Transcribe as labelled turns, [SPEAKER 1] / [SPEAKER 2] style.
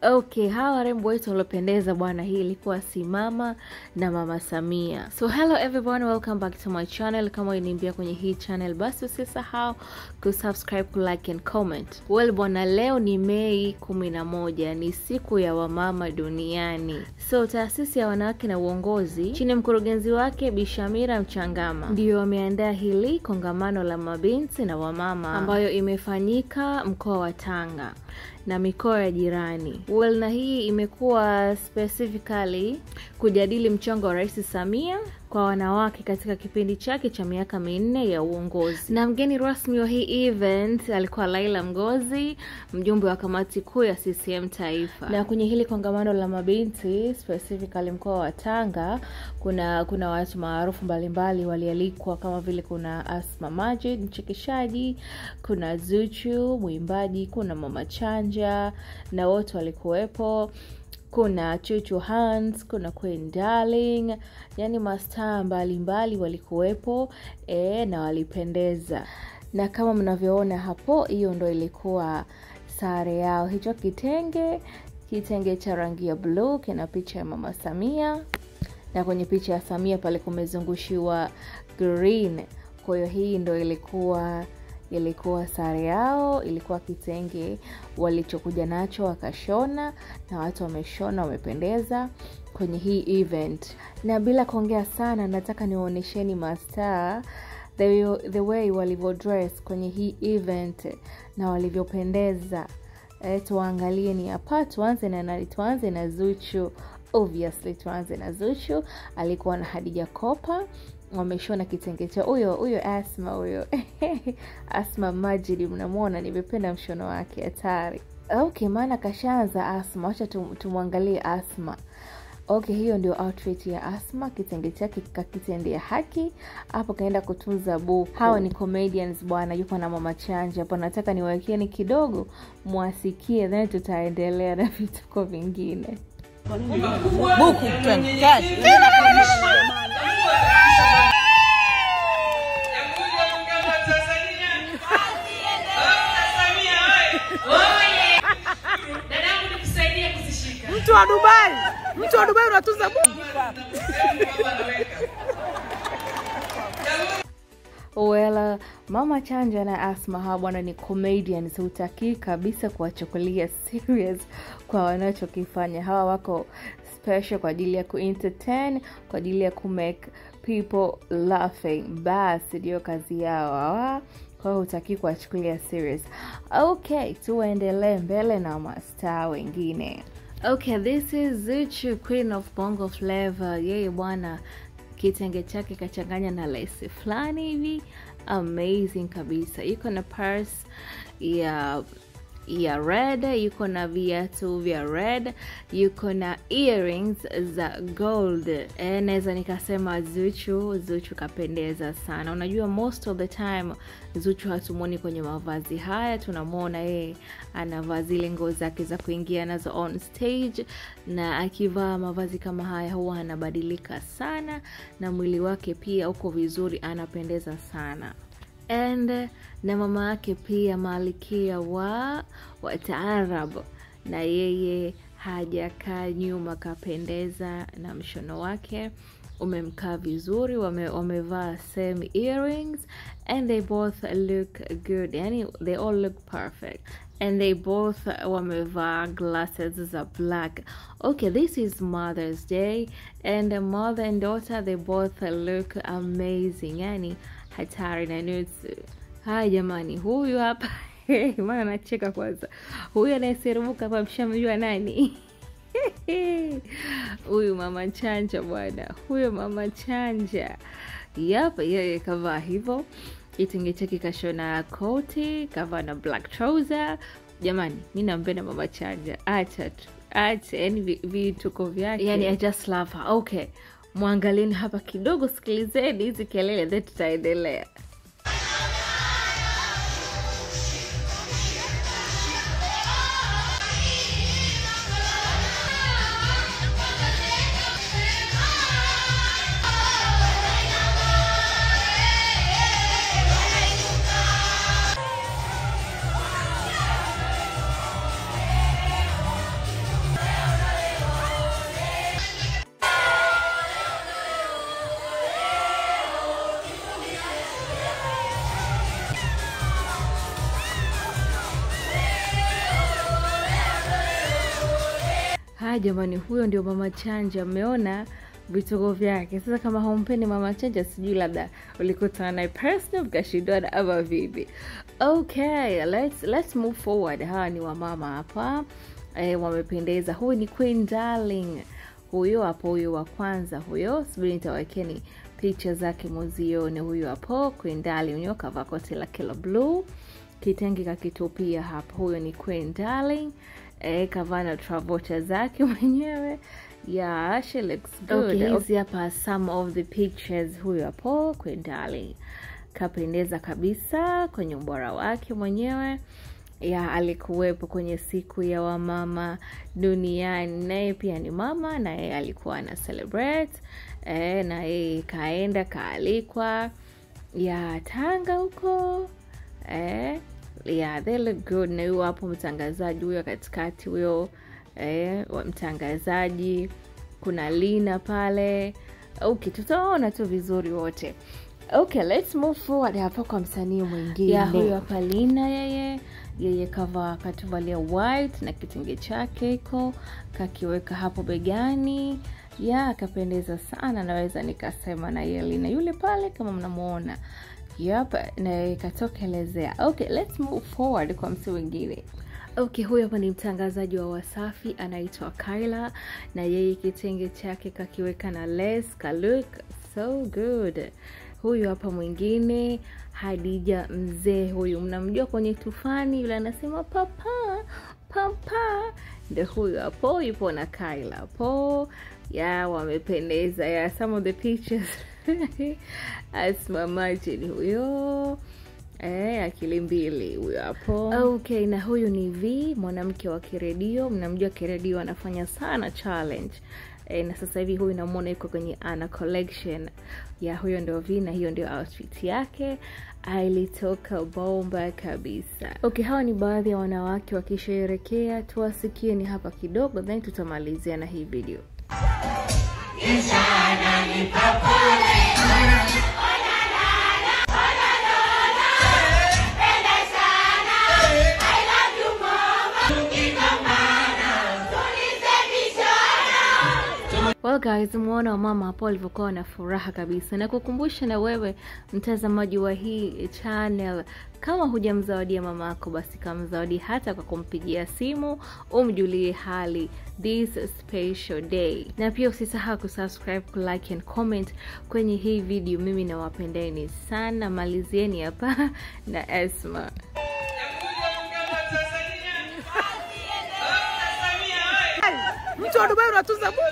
[SPEAKER 1] Okay, hawa warembo wetu waliopendeza bwana, hii ilikuwa Simama na Mama Samia. So hello everyone, welcome back to my channel. Kama uniimbia kwenye hii channel, basi usisahau kusubscribe, kulike and comment. Well bwana, leo ni Mei 11, ni siku ya wamama duniani. So taasisi ya wanawake na uongozi chini ya mkurugenzi wake Bi Shamira Mchangama ndio wameandaa hili kongamano la mabinti na wamama ambayo imefanyika mkoa wa Tanga na mikoa ya jirani. Well, na hii imekuwa specifically kujadili mchango wa Rais Samia kwa wanawake katika kipindi chake cha miaka 4 ya uongozi. Na mgeni rasmi wa hii event alikuwa Laila Mgozi, mjumbe wa kamati kuu ya CCM Taifa. Na kwenye hili kongamano la mabinti specifically mkoa wa Tanga, kuna watu maarufu mbalimbali walialikwa, kama vile kuna Asma Majid, mchekeshaji, kuna Zuchu, mwimbaji, kuna Mama Chanja, na wote walikuwepo. Kuna Chuchu Hans, kuna Queen Darling, yani mastaa mbalimbali walikuwepo na walipendeza. Na kama mnavyoona hapo, hiyo ndo ilikuwa sare yao. Hicho kitenge cha rangi ya blue kina picha ya Mama Samia, na kwenye picha ya Samia pale kumezungushiwa green. Kwa hiyo hii ndo ilikuwa sare yao, ilikuwa kitenge walichokuja nacho wakashona, na watu wameshona wamependeza kwenye hii event. Na bila kuongea sana, nataka niwaonesheni mastaa the way walivyo dress kwenye hii event na walivyopendeza. Tuangalie ni hapa. Tuanze na Zuchu. Obviously tuanze na Zuchu. Alikuwa na Hadija Kopa, wameshona kitenge cha huyo Asma, huyo Asma Majid, mnamuona, nimependa mshono wake hatari. Okay, maana kashaanza Asma, acha tumwangalie Asma. Okay, hiyo ndio outfit ya Asma, kitenge chake kakitendea haki. Hapo kaenda kutunza buku. Hawa ni comedians bwana, yupo na Mama Chanja. Hapo nataka niwaekeni kidogo muasikie, then tutaendelea na vituko vingine.
[SPEAKER 2] Buku kazi. Mtu wa Dubai unatuza buku.
[SPEAKER 1] Well, Mama Chanja na Asma hawa bwana ni comedians, hutaki kabisa kuwachukulia serious kwa wanachokifanya. Hawa wako special kwa ajili ya ku-entertain, kwa ajili ya ku-make people laughing. Basi ndio kazi yao hawa, kwa hiyo hutaki kuwachukulia serious. Okay, tuendelee mbele na mastaa wengine. Okay, this is Zuchu, Queen of Bongo Flava. Yeye bwana kitenge chake kachanganya na lace fulani hivi, amazing kabisa. Yuko na purse ya red, yuko na viatu vya red, yuko na earrings za gold. Naweza nikasema Zuchu kapendeza sana. Unajua most of the time Zuchu hatumoni kwenye mavazi haya, tunamuona yeye anavaa zile nguo zake za kuingia nazo on stage, na akivaa mavazi kama haya huwa anabadilika sana, na mwili wake pia uko vizuri, anapendeza sana. And na mama yake pia Malikia wa Taarab, na yeye hajakaa nyuma, kapendeza na mshono wake umemkaa vizuri. Wamevaa same earrings and they both look good, yani they all look perfect, and they both wamevaa glasses za black. Okay, this is Mother's Day, and the mother and daughter, they both look amazing, yani hatari na nudes. Hai jamani, huyu hapa maana nacheka kwanza. Huyu anayeseruka hapa mshamjua nani? Huyu Mama Chanja bwana. Huyo Mama Chanja. Yep, yeye kavaa hivyo. Kitenge chake kashona koti, kavaa na black trouser. Jamani, mimi nampenda Mama Chanja. Acha yani vituko vyake. Yani I just love her. Okay, muangalieni hapa kidogo, sikilizeni hizi kelele, then tutaendelea. jamani, huyo ndio Mama Chanja. Mmeona vituko vyake. Sasa kama humpendi Mama Chanja, sijui labda ulikutana naye personal ukashindana ama vipi. Okay, let's move forward. Hawa ni wamama hapa. Wamependeza. Huyu ni Queen Darling. Huyo hapo, huyo wa kwanza huyo. Subiri nitawekeni picha zake muzione. Huyo hapo Queen Darling, huyo kavaa koti la kila blue, kitenge kakitupia hapo. Huyo ni Queen Darling. Kavaa na Travolta zake mwenyewe. Yeah, she looks good. Okay, hizi hapa some of the pictures. Huyo hapo Queen Darling kapendeza kabisa kwenye ubora wake mwenyewe. Ya alikuwepo kwenye siku ya wamama duniani, naye pia ni mama, na yeye alikuwa ana celebrate. Na yeye kaenda kaalikwa ya Tanga huko. Yeah, they look good. Na huyo hapo mtangazaji huyo katikati huyo, mtangazaji, kuna Lina pale. Okay, tutaona tu vizuri wote. Okay, let's move forward hapa kwa msanii mwingine. Yeah, huyo hapa Lina, yeye katuvalia white na kitenge chake iko kakiweka hapo begani. Yeah, kapendeza sana, naweza nikasema na yeye Lina yule pale kama mnamuona. Yep, na katokelezea. Okay, let's move forward kwa mtu mwingine. Okay, huyo hapa ni mtangazaji wa Wasafi, anaitwa Kyla, na yeye kitenge chake kakiweka na lace, ka look so good. Huyu hapa mwingine Hadija Mzee, huyu mnamjua kwenye Tufani, yule anasema papa ndio huyu hapo, yupo na Kyla hapo. Yeah, wamependeza. Yeah, some of the pictures. Asma Martin huyo. Akili mbili huyo hapo. Okay, na huyu ni V, mwanamke wa Kiredio. Mnamjua Kiredio anafanya sana challenge. Na sasa hivi huyu namuona yuko kwenye Ana collection. Ya huyo ndio V, na hiyo ndio outfit yake. Alitoka bomba kabisa. Okay, hawa ni baadhi ya wanawake wakisherehekea. Tuwasikie ni hapa kidogo, then tutamalizia na hii video. Well guys, muona mama hapo alivyokuwa na furaha kabisa. Na kukumbusha na wewe mtazamaji wa hii channel, kama hujamzawadia mama yako, basi kamzawadi hata kwa kumpigia simu, umjulie hali this special day. Na pia usisahau kusubscribe, kulike and comment kwenye hii video. Mimi nawapendeni sana. Malizieni hapa na Esma.
[SPEAKER 2] Mtu wa Dubai unatuza buku.